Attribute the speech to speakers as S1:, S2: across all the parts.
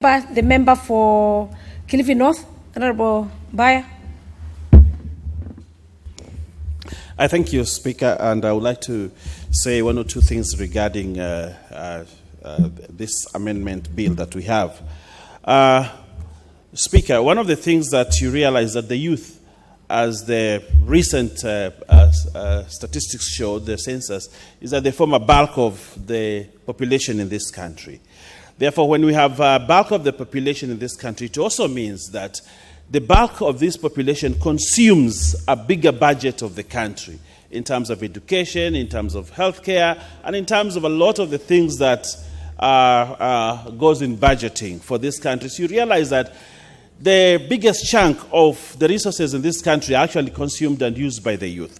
S1: The member for Kilifi North, Honorable BAYA.
S2: I thank you, Speaker, and I would like to say one or two things regarding this amendment bill that we have. Speaker, one of the things that you realize that the youth, as the recent statistics show, the census, is that they form a bulk of the population in this country. Therefore, when we have a bulk of the population in this country, it also means that the bulk of this population consumes a bigger budget of the country in terms of education, in terms of healthcare, and in terms of a lot of the things that goes in budgeting for this country. So you realize that the biggest chunk of the resources in this country are actually consumed and used by the youth.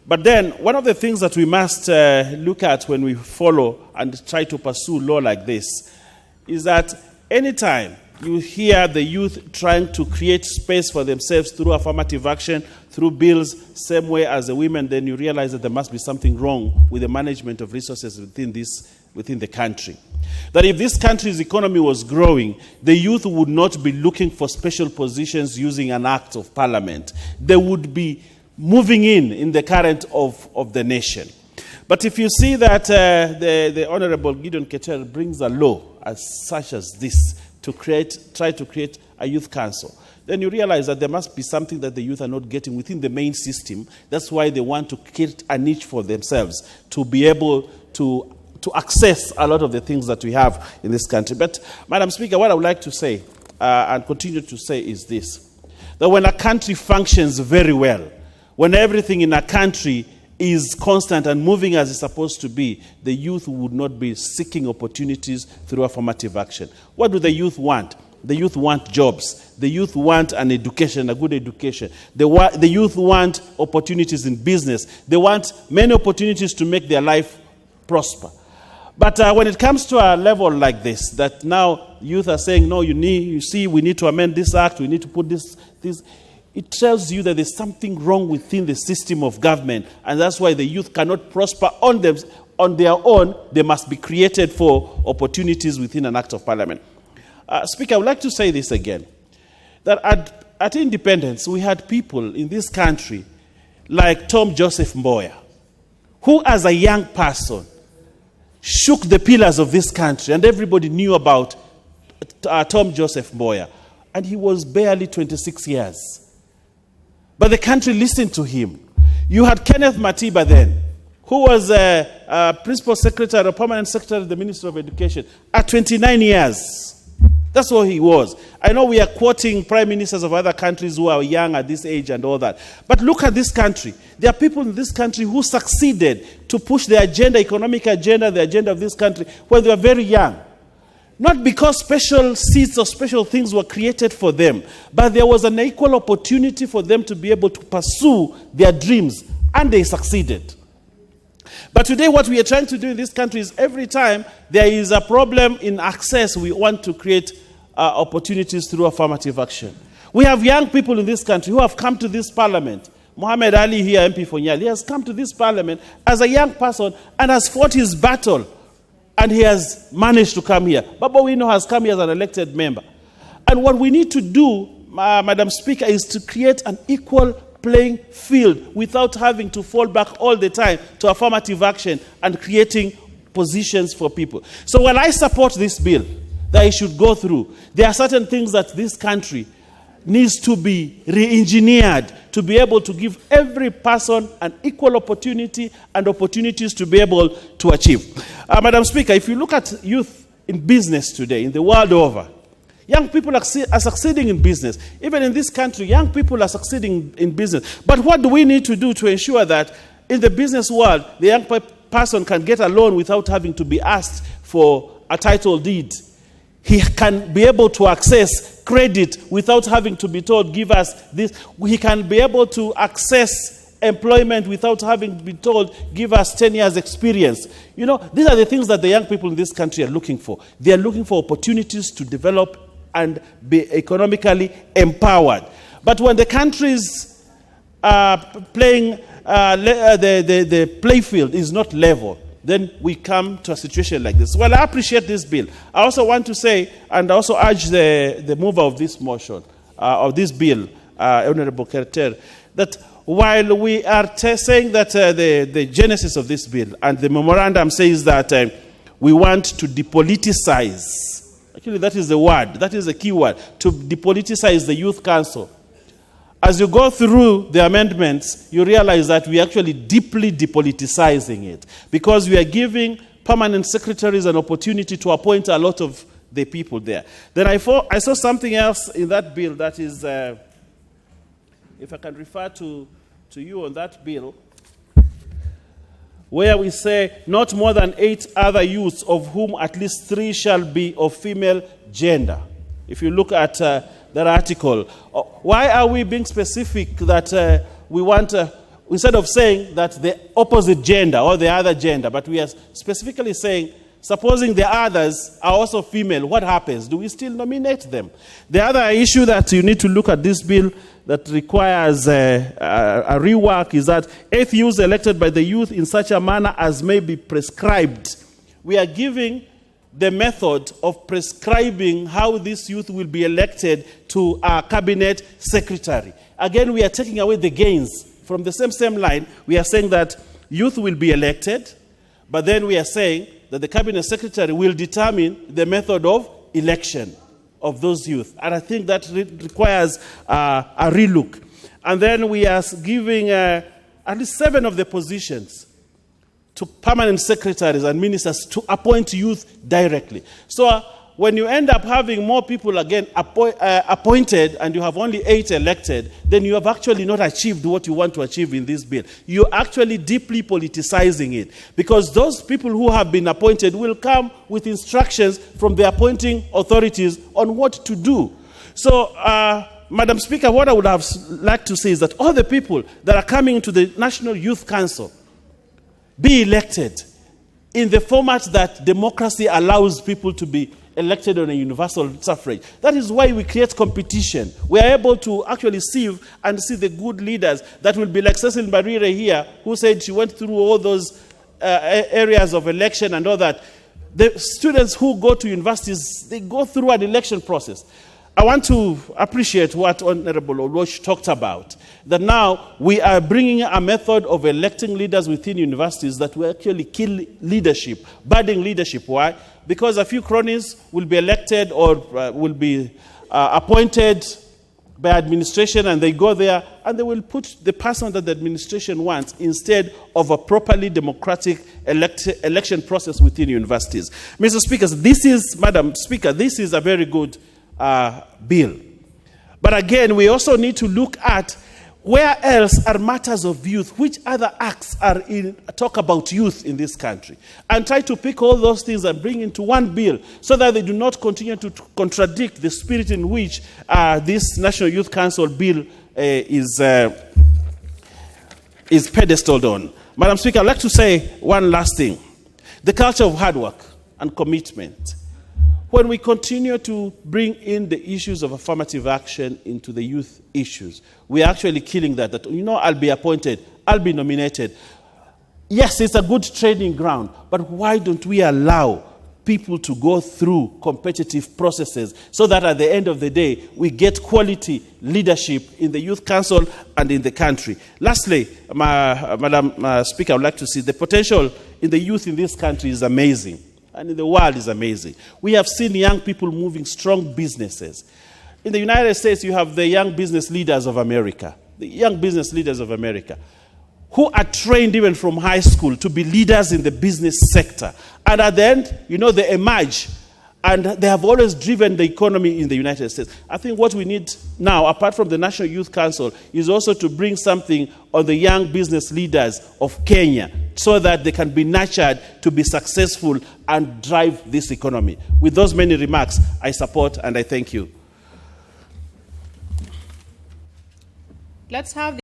S2: But then, one of the things that we must look at when we follow and try to pursue law like this is that anytime you hear the youth trying to create space for themselves through affirmative action, through bills, same way as the women, then you realize that there must be something wrong with the management of resources within the country. That if this country's economy was growing, the youth would not be looking for special positions using an act of parliament. They would be moving in the current of the nation. But if you see that the Honorable Gideon Keter brings a law as such as this to try to create a youth council, then you realize that there must be something that the youth are not getting within the main system. That's why they want to create a niche for themselves to be able to access a lot of the things that we have in this country. But, Madam Speaker, what I would like to say and continue to say is this: that when a country functions very well, when everything in a country is constant and moving as it's supposed to be, the youth would not be seeking opportunities through affirmative action. What do the youth want? The youth want jobs. The youth want an education, a good education. The youth want opportunities in business. They want many opportunities to make their life prosper. But when it comes to a level like this, that now youth are saying, no, we need to amend this act, we need to put this, it tells you that there's something wrong within the system of government, and that's why the youth cannot prosper on their own. They must be created for opportunities within an act of parliament. Speaker, I would like to say this again, that at independence, we had people in this country like Tom Joseph Mboya, who as a young person shook the pillars of this country, and everybody knew about Tom Joseph Mboya, and he was barely 26 years. But the country listened to him. You had Kenneth Matiba then, who was a principal secretary or permanent secretary of the Ministry of Education at 29 years. That's what he was. I know we are quoting prime ministers of other countries who are young at this age and all that. But look at this country. There are people in this country who succeeded to push the agenda, economic agenda, the agenda of this country when they were very young. Not because special seats or special things were created for them, but there was an equal opportunity for them to be able to pursue their dreams, and they succeeded. But today what we are trying to do in this country is every time there is a problem in access, we want to create opportunities through affirmative action. We have young people in this country who have come to this parliament. Mohammed Ali here, MP for Nyali, he has come to this parliament as a young person and has fought his battle. And he has managed to come here. Baba Wino has come here as an elected member. And what we need to do, Madam Speaker, is to create an equal playing field without having to fall back all the time to affirmative action and creating positions for people. So while I support this bill, that it should go through, there are certain things that this country needs to be re-engineered to be able to give every person an equal opportunity and opportunities to be able to achieve. Madam Speaker, if you look at youth in business today, in the world over, young people are succeeding in business. Even in this country, young people are succeeding in business. But what do we need to do to ensure that in the business world, the young person can get a loan without having to be asked for a title deed? He can be able to access credit without having to be told, give us this. He can be able to access employment without having to be told, give us 10 years experience. You know, these are the things that the young people in this country are looking for. They are looking for opportunities to develop and be economically empowered. But when the countries are playing, the playfield is not level, then we come to a situation like this. Well, I appreciate this bill. I also want to say, and I also urge the mover of this motion, of this bill, Honorable Kerter, that while we are saying that the genesis of this bill and the memorandum says that we want to depoliticize, actually that is the word, that is the key word, to depoliticize the Youth Council. As you go through the amendments, you realize that we are actually deeply depoliticizing it, because we are giving permanent secretaries an opportunity to appoint a lot of the people there. Then I saw something else in that bill that is, if I can refer to you on that bill, where we say not more than 8 other youths, of whom at least 3 shall be of female gender. If you look at that article, why are we being specific that we want, instead of saying that the opposite gender or the other gender, but we are specifically saying, supposing the others are also female, what happens? Do we still nominate them? The other issue that you need to look at this bill that requires a rework is that 8 youths elected by the youth in such a manner as may be prescribed. We are giving the method of prescribing how this youth will be elected to our cabinet secretary. Again, we are taking away the gains. From the same line, we are saying that youth will be elected, but then we are saying that the cabinet secretary will determine the method of election of those youth. And I think that requires a relook. And then we are giving at least 7 of the positions to permanent secretaries and ministers to appoint youth directly. So when you end up having more people again appointed and you have only 8 elected, then you have actually not achieved what you want to achieve in this bill. You're actually deeply politicizing it, because those people who have been appointed will come with instructions from the appointing authorities on what to do. So, Madam Speaker, what I would have liked to say is that all the people that are coming into the National Youth Council be elected in the format that democracy allows people to be elected on a universal suffrage. That is why we create competition. We are able to actually sieve and see the good leaders that will be like Cecil Barire here, who said she went through all those areas of election and all that. The students who go to universities, they go through an election process. I want to appreciate what Honorable Olosh talked about, that now we are bringing a method of electing leaders within universities that will actually kill leadership, budding leadership. Why? Because a few cronies will be elected or will be appointed by administration, and they go there and they will put the person that the administration wants instead of a properly democratic election process within universities. Mr. Speaker, Madam Speaker, this is a very good bill. But again, we also need to look at where else are matters of youth, which other acts talk about youth in this country, and try to pick all those things and bring into one bill so that they do not continue to contradict the spirit in which this National Youth Council bill is pedestaled on. Madam Speaker, I'd like to say one last thing. The culture of hard work and commitment. When we continue to bring in the issues of affirmative action into the youth issues, we are actually killing that. I'll be appointed, I'll be nominated. Yes, it's a good training ground, but why don't we allow people to go through competitive processes so that at the end of the day, we get quality leadership in the Youth Council and in the country? Lastly, Madam Speaker, I would like to see the potential in the youth in this country is amazing. And in the world is amazing. We have seen young people moving strong businesses. In the United States, you have the young business leaders of America, who are trained even from high school to be leaders in the business sector. And at the end, they emerge. And they have always driven the economy in the United States. I think what we need now, apart from the National Youth Council, is also to bring something on the young business leaders of Kenya so that they can be nurtured to be successful and drive this economy. With those many remarks, I support and I thank you.
S1: Let's have